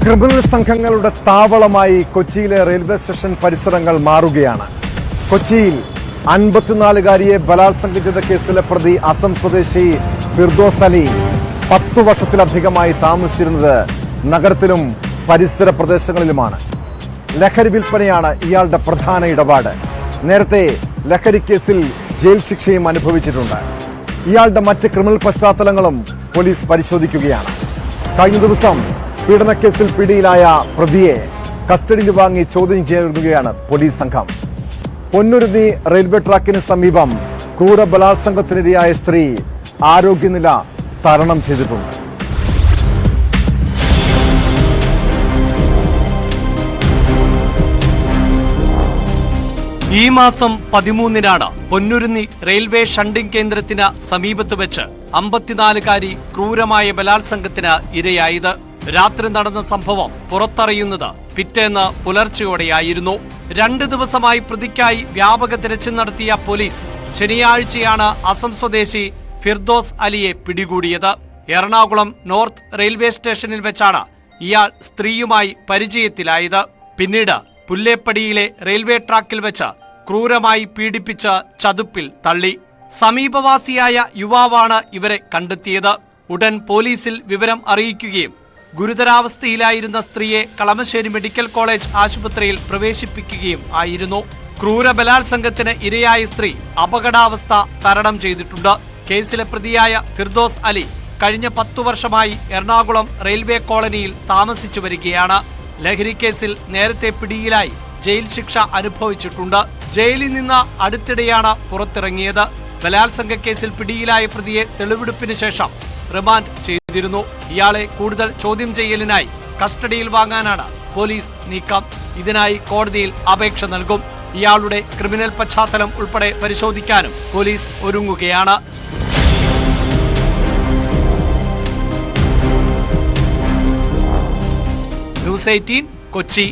Criminal സംഘങ്ങളുടെ താവളമായി കൊച്ചിയിലെ railway station പരിസരങ്ങൾ മാറുകയാണ്. കൊച്ചിയിൽ 54-കാരിയെ ബലാത്സംഗം ചെയ്ത കേസിലെ പ്രതി അസം സ്വദേശി ഫിർദോസ് അലി 10 വർഷത്തിലധികമായി താമസിച്ചിരുന്നത് നഗരത്തിലും പരിസര പ്രദേശങ്ങളിലുമാണ്. ലഹരി വിൽപ്പനയാണ് ഇയാളുടെ പ്രധാന ഇടപാട്. നേരത്തെ ലഹരി കേസിൽ ജയിൽ ശിക്ഷയും അനുഭവിച്ചിട്ടുണ്ട്. ഇയാളുടെ മറ്റ് ക്രിമിനൽ പശ്ചാത്തലങ്ങളും പോലീസ് പരിശോധിക്കുകയാണ്. കഴിഞ്ഞ ദിവസം പീഡനക്കേസിൽ പിടിയിലായ പ്രതിയെ കസ്റ്റഡിയിൽ വാങ്ങി ചോദ്യം ചെയ്യുകയാണ് പോലീസ് സംഘം. പൊന്നുരുന്നി റെയിൽവേ ട്രാക്കിന് സമീപം ക്രൂര ബലാത്സംഗത്തിനിരയായ സ്ത്രീ ആരോഗ്യനില തരണം ചെയ്തിട്ടുണ്ട്. ഈ മാസം 13-നാണ് പൊന്നുരുന്നി റെയിൽവേ ഷണ്ടിംഗ് കേന്ദ്രത്തിന് സമീപത്ത് വെച്ച് 54-കാരി ക്രൂരമായ ബലാത്സംഗത്തിന് ഇരയായത്. രാത്രി നടന്ന സംഭവം പുറത്തറിയുന്നത് പിറ്റേന്ന് പുലർച്ചെയോടെയായിരുന്നു. 2 ദിവസമായി പ്രതിക്കായി വ്യാപക തിരച്ചിൽ നടത്തിയ പോലീസ് ശനിയാഴ്ചയാണ് അസം സ്വദേശി ഫിർദോസ് അലിയെ പിടികൂടിയത്. എറണാകുളം നോർത്ത് റെയിൽവേ സ്റ്റേഷനിൽ വെച്ചാണ് ഇയാൾ സ്ത്രീയുമായി പരിചയത്തിലായത്. പിന്നീട് പുല്ലേപ്പടിയിലെ റെയിൽവേ ട്രാക്കിൽ വെച്ച് ക്രൂരമായി പീഡിപ്പിച്ച് ചതുപ്പിൽ തള്ളി. സമീപവാസിയായ യുവാവാണ് ഇവരെ കണ്ടെത്തിയത്. ഉടൻ പോലീസിൽ വിവരം അറിയിക്കുകയും ഗുരുതരാവസ്ഥയിലായിരുന്ന സ്ത്രീയെ കളമശ്ശേരി മെഡിക്കൽ കോളേജ് ആശുപത്രിയിൽ പ്രവേശിപ്പിക്കുകയും ആയിരുന്നു. ക്രൂര ബലാത്സംഗത്തിന് ഇരയായ സ്ത്രീ അപകടാവസ്ഥ തരണം ചെയ്തിട്ടുണ്ട്. കേസിലെ പ്രതിയായ ഫിർദോസ് അലി കഴിഞ്ഞ 10 വർഷമായി എറണാകുളം റെയിൽവേ കോളനിയിൽ താമസിച്ചു വരികയാണ്. ലഹരി കേസിൽ നേരത്തെ പിടിയിലായി ജയിൽ ശിക്ഷ അനുഭവിച്ചിട്ടുണ്ട്. ജയിലിൽ നിന്ന് അടുത്തിടെയാണ് പുറത്തിറങ്ങിയത്. ബലാത്സംഗ കേസിൽ പിടിയിലായ പ്രതിയെ തെളിവെടുപ്പിന് ശേഷം റിമാൻഡ് ചെയ്തിരുന്നു. ഇയാളെ കൂടുതൽ ചോദ്യം ചെയ്യലിനായി കസ്റ്റഡിയിൽ വാങ്ങാനാണ് പോലീസ് നീക്കം. ഇതിനായി കോടതിയിൽ അപേക്ഷ നൽകും. ഇയാളുടെ ക്രിമിനൽ പശ്ചാത്തലം ഉൾപ്പെടെ പരിശോധിക്കാനും പോലീസ് ഒരുങ്ങുകയാണ്. ന്യൂസ് 18 കൊച്ചി.